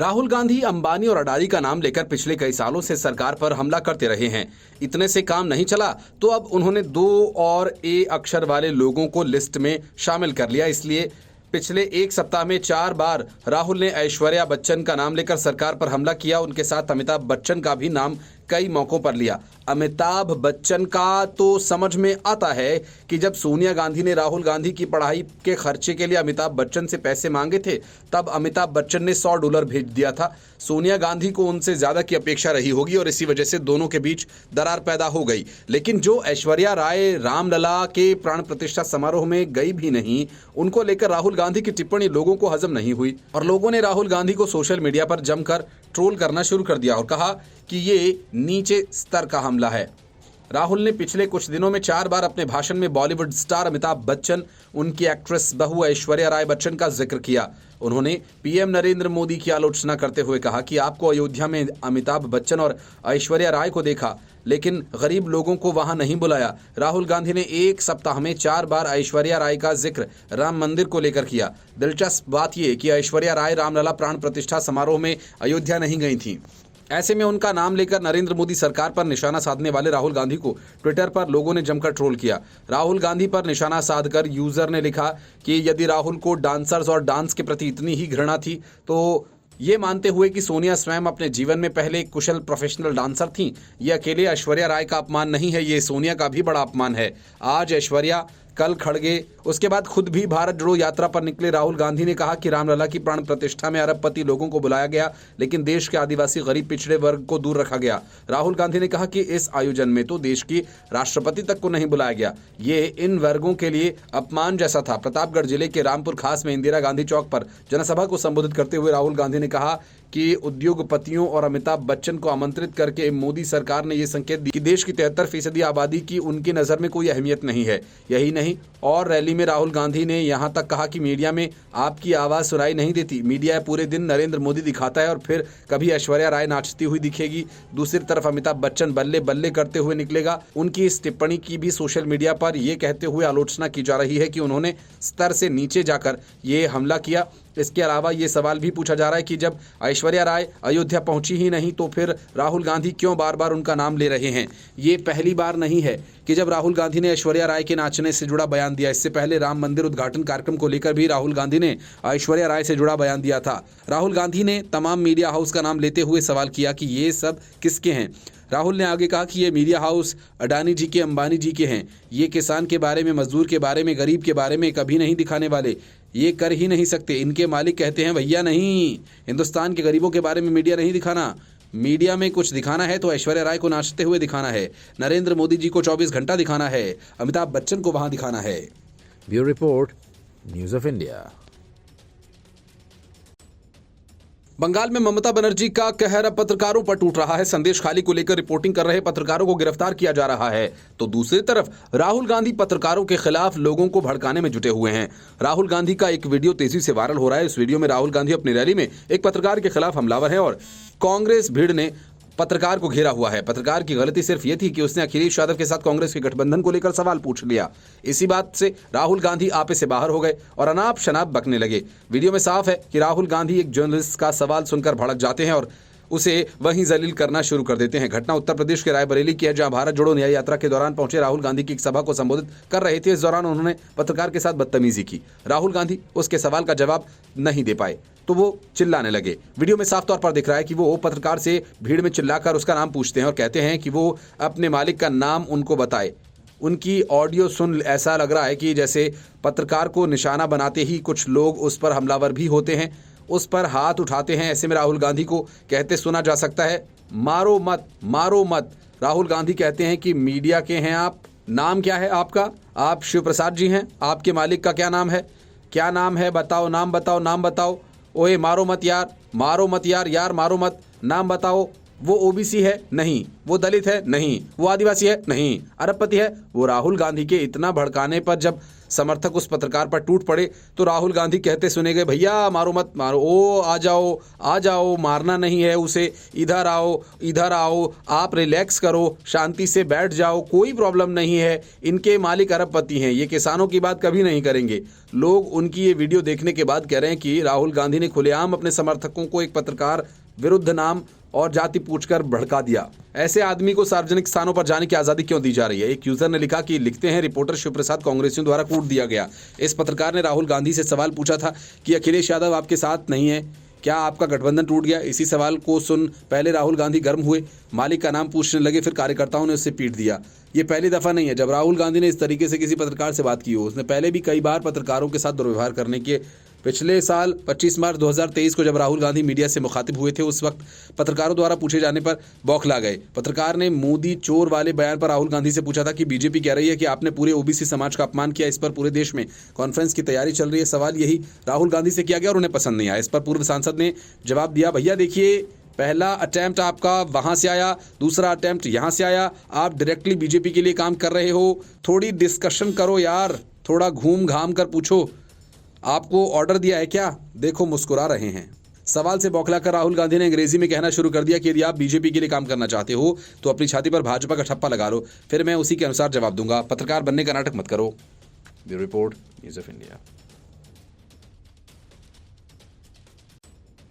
राहुल गांधी अंबानी और अडानी का नाम लेकर पिछले कई सालों से सरकार पर हमला करते रहे हैं। इतने से काम नहीं चला तो अब उन्होंने 2 और ए अक्षर वाले लोगों को लिस्ट में शामिल कर लिया। इसलिए पिछले एक सप्ताह में 4 बार राहुल ने ऐश्वर्या बच्चन का नाम लेकर सरकार पर हमला किया। उनके साथ अमिताभ बच्चन का भी नाम कई मौकों पर लिया। अमिताभ बच्चन का तो समझ में आता है कि जब सोनिया गांधी ने राहुल गांधी की पढ़ाई के खर्चे के लिए अमिताभ बच्चन से पैसे मांगे थे, तब अमिताभ बच्चन ने $100 भेज दिया था। सोनिया गांधी को उनसे ज्यादा की अपेक्षा रही होगी और इसी वजह से दोनों के बीच दरार पैदा हो गई। लेकिन जो ऐश्वर्या राय रामलला के प्राण प्रतिष्ठा समारोह में गई भी नहीं, उनको लेकर राहुल गांधी की टिप्पणी लोगों को हजम नहीं हुई और लोगों ने राहुल गांधी को सोशल मीडिया पर जमकर ट्रोल करना शुरू कर दिया और कहा कि ये नीचे स्तर का हमला है। राहुल ने पिछले कुछ दिनों में 4 बार अपने भाषण में बॉलीवुड स्टार अमिताभ बच्चन, उनकी एक्ट्रेस बहू ऐश्वर्या राय बच्चन का जिक्र किया। उन्होंने पीएम नरेंद्र मोदी की आलोचना करते हुए कहा कि आपको अयोध्या में अमिताभ बच्चन और ऐश्वर्या राय को देखा, लेकिन गरीब लोगों को वहां नहीं बुलाया। राहुल गांधी ने एक सप्ताह में 4 बार ऐश्वर्या राय का जिक्र राम मंदिर को लेकर किया। दिलचस्प बात यह कि ऐश्वर्या राय रामलला प्राण प्रतिष्ठा समारोह में अयोध्या नहीं गई थी। ऐसे में उनका नाम लेकर नरेंद्र मोदी सरकार पर निशाना साधने वाले राहुल गांधी को ट्विटर पर लोगों ने जमकर ट्रोल किया। राहुल गांधी पर निशाना साधकर यूजर ने लिखा कि यदि राहुल को डांसर्स और डांस के प्रति इतनी ही घृणा थी तो ये मानते हुए कि सोनिया स्वयं अपने जीवन में पहले एक कुशल प्रोफेशनल डांसर थीं, ये अकेले ऐश्वर्या राय का अपमान नहीं है, ये सोनिया का भी बड़ा अपमान है। आज ऐश्वर्या, कल खड़गे, उसके बाद खुद भी भारत जोड़ो यात्रा पर निकले राहुल गांधी ने कहा कि रामलला की प्राण प्रतिष्ठा में अरबपति लोगों को बुलाया गया, लेकिन देश के आदिवासी गरीब पिछड़े वर्ग को दूर रखा गया। राहुल गांधी ने कहा कि इस आयोजन में तो देश की राष्ट्रपति तक को नहीं बुलाया गया, ये इन वर्गों के लिए अपमान जैसा था। प्रतापगढ़ जिले के रामपुर खास में इंदिरा गांधी चौक पर जनसभा को संबोधित करते हुए राहुल गांधी ने कहा कि उद्योगपतियों और अमिताभ बच्चन को आमंत्रित करके मोदी सरकार ने यह संकेत दिया कि देश की 73% आबादी की उनकी नजर में कोई अहमियत नहीं है। यही नहीं, और रैली में राहुल गांधी ने यहां तक कहा कि मीडिया में आपकी आवाज सुनाई नहीं देती। मीडिया पूरे दिन नरेंद्र मोदी दिखाता है और फिर कभी ऐश्वर्या राय नाचती हुई दिखेगी, दूसरी तरफ अमिताभ बच्चन बल्ले बल्ले करते हुए निकलेगा। उनकी इस टिप्पणी की भी सोशल मीडिया पर यह कहते हुए आलोचना की जा रही है कि उन्होंने स्तर से नीचे जाकर ये हमला किया। इसके अलावा ये सवाल भी पूछा जा रहा है कि जब ऐश्वर्या राय अयोध्या पहुंची ही नहीं तो फिर राहुल गांधी क्यों बार बार उनका नाम ले रहे हैं। ये पहली बार नहीं है कि जब राहुल गांधी ने ऐश्वर्या राय के नाचने से जुड़ा बयान दिया। इससे पहले राम मंदिर उद्घाटन कार्यक्रम को लेकर भी राहुल गांधी ने ऐश्वर्या राय से जुड़ा बयान दिया था। राहुल गांधी ने तमाम मीडिया हाउस का नाम लेते हुए सवाल किया कि ये सब किसके हैं। राहुल ने आगे कहा कि ये मीडिया हाउस अडानी जी के, अंबानी जी के हैं। ये किसान के बारे में, मजदूर के बारे में, गरीब के बारे में कभी नहीं दिखाने वाले, ये कर ही नहीं सकते। इनके मालिक कहते हैं भैया नहीं, हिंदुस्तान के गरीबों के बारे में मीडिया नहीं दिखाना। मीडिया में कुछ दिखाना है तो ऐश्वर्या राय को नाचते हुए दिखाना है, नरेंद्र मोदी जी को 24 घंटा दिखाना है, अमिताभ बच्चन को वहां दिखाना है। Bureau report, News of India. Bengal में ममता बनर्जी का कहर अब पत्रकारों पर टूट रहा है। संदेश खाली को लेकर रिपोर्टिंग कर रहे पत्रकारों को गिरफ्तार किया जा रहा है, तो दूसरी तरफ राहुल गांधी पत्रकारों के खिलाफ लोगों को भड़काने में जुटे हुए हैं। राहुल गांधी का एक वीडियो तेजी से वायरल हो रहा है। इस वीडियो में राहुल गांधी अपनी रैली में एक पत्रकार के खिलाफ हमलावर है और कांग्रेस भीड़ ने पत्रकार को घेरा हुआ है। पत्रकार की गलती सिर्फ यह थी कि उसने अखिलेश यादव के साथ कांग्रेस के गठबंधन को लेकर सवाल पूछ लिया। इसी बात से राहुल गांधी आपे से बाहर हो गए और अनाप शनाप बकने लगे। वीडियो में साफ है कि राहुल गांधी एक जर्नलिस्ट का सवाल सुनकर भड़क जाते हैं और उसे वहीं जलील करना शुरू कर देते हैं। घटना उत्तर प्रदेश के रायबरेली की है, जहां भारत जोड़ो न्याय यात्रा के दौरान पहुंचे राहुल गांधी की एक सभा को संबोधित कर रहे थे। इस दौरान उन्होंने पत्रकार के साथ बदतमीजी की। राहुल गांधी उसके सवाल का जवाब नहीं दे पाए तो वो चिल्लाने लगे। वीडियो में साफ तौर पर दिख रहा है कि वो पत्रकार से भीड़ में चिल्लाकर उसका नाम पूछते हैं और कहते हैं कि वो अपने मालिक का नाम उनको बताए। उनकी ऑडियो सुन ऐसा लग रहा है कि जैसे पत्रकार को निशाना बनाते ही कुछ लोग उस पर हमलावर भी होते हैं, उस पर हाथ उठाते हैं। ऐसे में राहुल गांधी को कहते सुना जा सकता है, मारो मत, मारो मत। राहुल गांधी कहते हैं कि मीडिया के हैं आप, नाम क्या है आपका, आप शिव प्रसाद जी हैं, आपके मालिक का क्या नाम है, क्या नाम है बताओ, नाम बताओ, नाम बताओ। ओए मारो मत यार, मारो मत यार, यार मारो मत, नाम बताओ। वो ओबीसी है? नहीं। वो दलित है? नहीं। वो आदिवासी है? नहीं। अरबपति है? वो राहुल गांधी के इतना भड़काने पर जब समर्थक उस पत्रकार पर टूट पड़े तो राहुल गांधी कहते सुने गए, भैया मारो मत मारो, ओ आ जाओ, मारना नहीं है उसे, इधर आओ, आप रिलैक्स करो, शांति से बैठ जाओ, कोई प्रॉब्लम नहीं है, इनके मालिक अरबपति हैं, ये किसानों की बात कभी नहीं करेंगे। लोग उनकी ये वीडियो देखने के बाद कह रहे हैं कि राहुल गांधी ने खुलेआम अपने समर्थकों को एक पत्रकार विरुद्ध नाम और जाति पूछकर भड़का दिया। ऐसे आदमी को सार्वजनिक स्थानों पर जाने की आजादी क्यों दी जा रही है? एक यूजर ने लिखा कि लिखते हैं, रिपोर्टर शिव प्रसाद कांग्रेसियों द्वारा कूट दिया गया। इस पत्रकार ने राहुल गांधी से सवाल पूछा था कि अखिलेश यादव आपके साथ नहीं है, क्या आपका गठबंधन टूट गया? इसी सवाल को सुन पहले राहुल गांधी गर्म हुए, मालिक का नाम पूछने लगे, फिर कार्यकर्ताओं ने उससे पीट दिया। ये पहली दफा नहीं है जब राहुल गांधी ने इस तरीके से किसी पत्रकार से बात की हो। उसने पहले भी कई बार पत्रकारों के साथ दुर्व्यवहार करने के पिछले साल 25 मार्च 2023 को जब राहुल गांधी मीडिया से मुखातिब हुए थे, उस वक्त पत्रकारों द्वारा पूछे जाने पर बौखला गए। पत्रकार ने मोदी चोर वाले बयान पर राहुल गांधी से पूछा था कि बीजेपी कह रही है कि आपने पूरे ओबीसी समाज का अपमान किया, इस पर पूरे देश में कॉन्फ्रेंस की तैयारी चल रही है। सवाल यही राहुल गांधी से किया गया और उन्हें पसंद नहीं आया। इस पर पूर्व सांसद ने जवाब दिया, भैया देखिए, पहला अटेम्प्ट आपका वहां से आया, दूसरा अटेम्प्ट यहां से आया, आप डायरेक्टली बीजेपी के लिए काम कर रहे हो, थोड़ी डिस्कशन करो यार, थोड़ा घूम घाम कर पूछो, आपको ऑर्डर दिया है क्या? देखो मुस्कुरा रहे हैं। सवाल से बौखलाकर राहुल गांधी ने अंग्रेजी में कहना शुरू कर दिया कि यदि आप बीजेपी के लिए काम करना चाहते हो तो अपनी छाती पर भाजपा का ठप्पा लगा लो, फिर मैं उसी के अनुसार जवाब दूंगा। पत्रकार बनने का नाटक मत करो। Bureau report, News of India.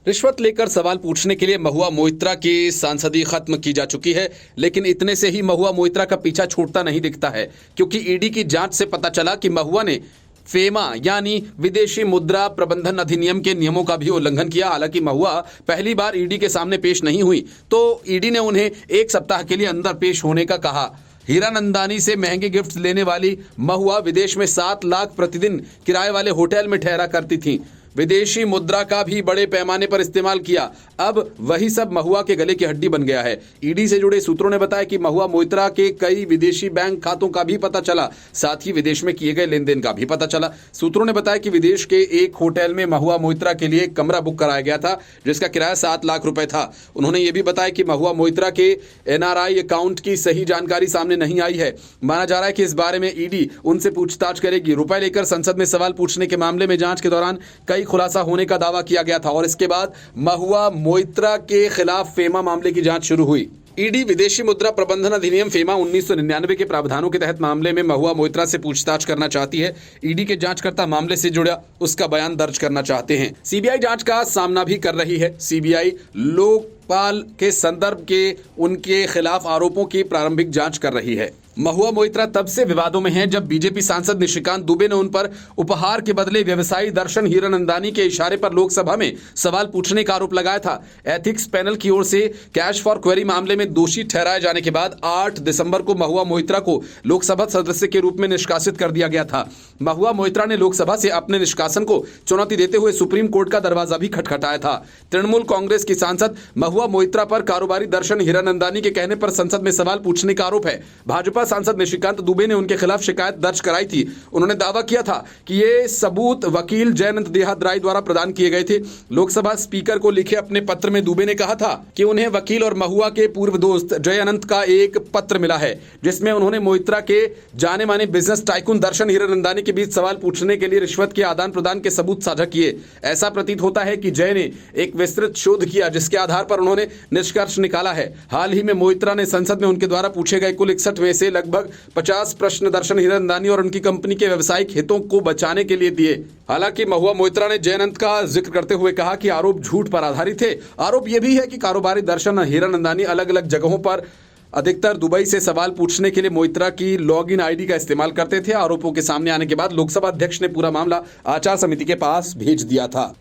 रिश्वत लेकर सवाल पूछने के लिए महुआ मोइत्रा की सांसदी खत्म की जा चुकी है, लेकिन इतने से ही महुआ मोइत्रा का पीछा छूटता नहीं दिखता है, क्योंकि ईडी की जांच से पता चला कि महुआ ने फेमा यानी विदेशी मुद्रा प्रबंधन अधिनियम के नियमों का भी उल्लंघन किया। हालांकि महुआ पहली बार ईडी के सामने पेश नहीं हुई तो ईडी ने उन्हें 1 सप्ताह के लिए अंदर पेश होने का कहा। हीरानंदानी से महंगे गिफ्ट लेने वाली महुआ विदेश में 7 लाख प्रतिदिन किराए वाले होटल में ठहरा करती थी। विदेशी मुद्रा का भी बड़े पैमाने पर इस्तेमाल किया। अब वही सब महुआ के गले की हड्डी बन गया है। ईडी से जुड़े सूत्रों ने बताया कि महुआ मोइत्रा के कई विदेशी बैंक खातों का भी पता चला, साथ ही विदेश में किए गए लेन देन का भी पता चला। सूत्रों ने बताया कि विदेश के एक होटल में महुआ मोइत्रा के लिए एक कमरा बुक कराया गया था, जिसका किराया 7 लाख रुपए था। उन्होंने ये भी बताया कि महुआ मोइत्रा के एनआरआई अकाउंट की सही जानकारी सामने नहीं आई है। माना जा रहा है कि इस बारे में ईडी उनसे पूछताछ करेगी। रुपए लेकर संसद में सवाल पूछने के मामले में जांच के दौरान कई खुलासा होने का दावा किया गया था और इसके बाद महुआ मोइत्रा के खिलाफ फेमा मामले की जांच शुरू हुई। ईडी विदेशी मुद्रा प्रबंधन अधिनियम फेमा 1999 के प्रावधानों के तहत मामले में महुआ मोइत्रा से पूछताछ करना चाहती है। ईडी के जांचकर्ता मामले से जुड़ा उसका बयान दर्ज करना चाहते हैं। सीबीआई जांच का सामना भी कर रही है। सीबीआई लोकपाल के संदर्भ के उनके खिलाफ आरोपों की प्रारंभिक जांच कर रही है। महुआ मोइत्रा तब से विवादों में हैं जब बीजेपी सांसद निशिकांत दुबे ने उन पर उपहार के बदले व्यवसायी दर्शन हीरानंदानी के इशारे पर लोकसभा में सवाल पूछने का आरोप लगाया था। एथिक्स पैनल की ओर से कैश फॉर क्वेरी मामले में दोषी ठहराए जाने के बाद 8 दिसंबर को महुआ मोइत्रा को लोकसभा सदस्य के रूप में निष्कासित कर दिया गया था। महुआ मोइत्रा ने लोकसभा से अपने निष्कासन को चुनौती देते हुए सुप्रीम कोर्ट का दरवाजा भी खटखटाया था। तृणमूल कांग्रेस की सांसद महुआ मोइत्रा पर कारोबारी दर्शन हीरानंदानी के कहने पर संसद में सवाल पूछने का आरोप है। भाजपा सांसद निशिकांत दुबे ने उनके खिलाफ शिकायत दर्ज कराई थी। उन्होंने दावा किया था कि ये सबूत वकील जयअनंत देहाद्राई द्वारा प्रदान किए गए थे। लोकसभा स्पीकर को लिखे अपने पत्र में दुबे ने कहा था कि उन्हें वकील और महुआ के पूर्व दोस्त जयअनंत का एक पत्र मिला है, जिसमें उन्होंने मोइत्रा के जाने माने बिजनेस टाइकून दर्शन हीरानंदानी के बीच सवाल पूछने के लिए रिश्वत के आदान प्रदान के सबूत साझा किए। ऐसा प्रतीत होता है कि जय ने एक विस्तृत शोध किया, जिसके आधार पर उन्होंने निष्कर्ष निकाला है। हाल ही में मोइत्रा ने संसद में उनके द्वारा पूछे गए कुल 61 में से लगभग 50 प्रश्न दर्शन हीरानंदानी और उनकी कंपनी के व्यावसायिक हितों को बचाने के लिए दिए। हालांकि महुआ मोइत्रा ने जयअनंत का जिक्र करते हुए कहा कि आरोप झूठ पर आधारित थे। आरोप यह भी है कि कारोबारी दर्शन हीरानंदानी अलग अलग जगहों पर अधिकतर दुबई से सवाल पूछने के लिए मोइत्रा की लॉगिन आईडी का इस्तेमाल करते थे। आरोपों के सामने आने के बाद लोकसभा अध्यक्ष ने पूरा मामला आचार समिति के पास भेज दिया था।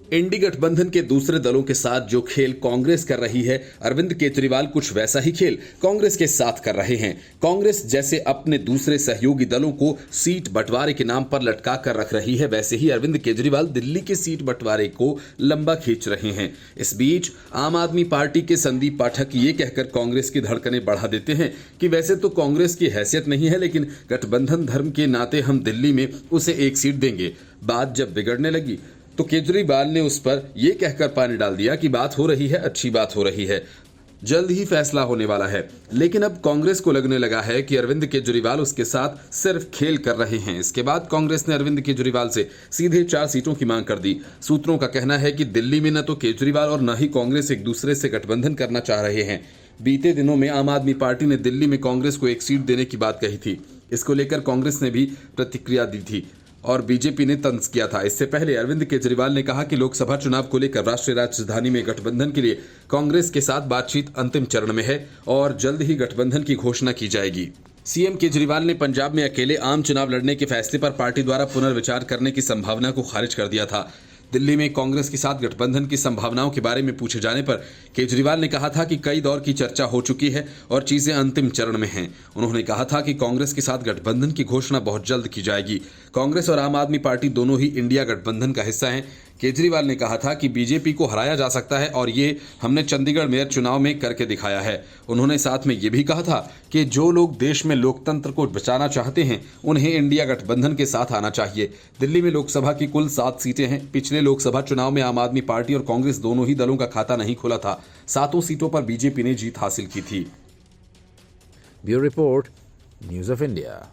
इंडी गठबंधन के दूसरे दलों के साथ जो खेल कांग्रेस कर रही है, अरविंद केजरीवाल कुछ वैसा ही खेल कांग्रेस के साथ कर रहे हैं। कांग्रेस जैसे अपने दूसरे सहयोगी दलों को सीट बंटवारे के नाम पर लटका कर रख रही है, वैसे ही अरविंद केजरीवाल दिल्ली के सीट बंटवारे को लंबा खींच रहे हैं। इस बीच आम आदमी पार्टी के संदीप पाठक ये कहकर कांग्रेस की धड़कनें बढ़ा देते हैं कि वैसे तो कांग्रेस की हैसियत नहीं है, लेकिन गठबंधन धर्म के नाते हम दिल्ली में उसे एक सीट देंगे। बात जब बिगड़ने लगी तो केजरीवाल ने उस पर यह कहकर पानी डाल दिया कि बात हो रही है, अच्छी बात हो रही है, जल्द ही फैसला होने वाला है। लेकिन अब कांग्रेस को लगने लगा है कि अरविंद केजरीवाल उसके साथ सिर्फ खेल कर रहे हैं। इसके बाद कांग्रेस ने अरविंद केजरीवाल से सीधे 4 सीटों की मांग कर दी। सूत्रों का कहना है कि दिल्ली में न तो केजरीवाल और न ही कांग्रेस एक दूसरे से गठबंधन करना चाह रहे हैं। बीते दिनों में आम आदमी पार्टी ने दिल्ली में कांग्रेस को एक सीट देने की बात कही थी। इसको लेकर कांग्रेस ने भी प्रतिक्रिया दी थी और बीजेपी ने तंज किया था। इससे पहले अरविंद केजरीवाल ने कहा कि लोकसभा चुनाव को लेकर राष्ट्रीय राजधानी में गठबंधन के लिए कांग्रेस के साथ बातचीत अंतिम चरण में है और जल्द ही गठबंधन की घोषणा की जाएगी। सीएम केजरीवाल ने पंजाब में अकेले आम चुनाव लड़ने के फैसले पर पार्टी द्वारा पुनर्विचार करने की संभावना को खारिज कर दिया था। दिल्ली में कांग्रेस के साथ गठबंधन की संभावनाओं के बारे में पूछे जाने पर केजरीवाल ने कहा था कि कई दौर की चर्चा हो चुकी है और चीजें अंतिम चरण में हैं। उन्होंने कहा था कि कांग्रेस के साथ गठबंधन की घोषणा बहुत जल्द की जाएगी। कांग्रेस और आम आदमी पार्टी दोनों ही इंडिया गठबंधन का हिस्सा हैं। केजरीवाल ने कहा था कि बीजेपी को हराया जा सकता है और ये हमने चंडीगढ़ मेयर चुनाव में करके दिखाया है। उन्होंने साथ में ये भी कहा था कि जो लोग देश में लोकतंत्र को बचाना चाहते हैं उन्हें इंडिया गठबंधन के साथ आना चाहिए। दिल्ली में लोकसभा की कुल 7 सीटें हैं। पिछले लोकसभा चुनाव में आम आदमी पार्टी और कांग्रेस दोनों ही दलों का खाता नहीं खुला था। 7 सीटों पर बीजेपी ने जीत हासिल की थी। Bureau report, News of India.